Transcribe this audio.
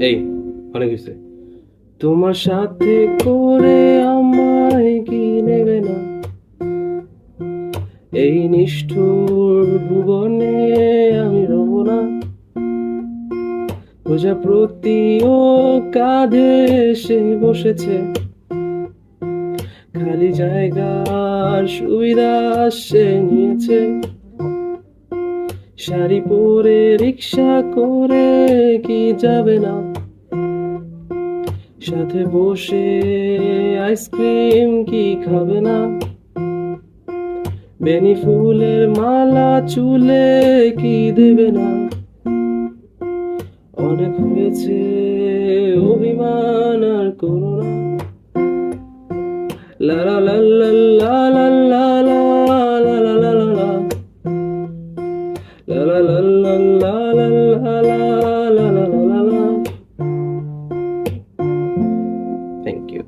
এই অনেক হয়েছে। তোমার সাথে করে আমায় কি নেবে না, এই নিষ্ঠুর ভুবনে আমি রব না। প্রজাপতিও কাঁধে এসে বসেছে, খালি জায়গার সুবিধা সে নিয়েছে। শাড়ি পরে রিক্সা করে কি যাবে না, সাথে বসে আইসক্রিম কি খাবে না। বেনি ফুলের মালা চুলে কি দেবে না, অনেক হয়েছে অভিমান আর করো না। লা লা লা লা লা লা লা লা লা লা লা লা লা। La la la la la la la la la la la la. Thank you.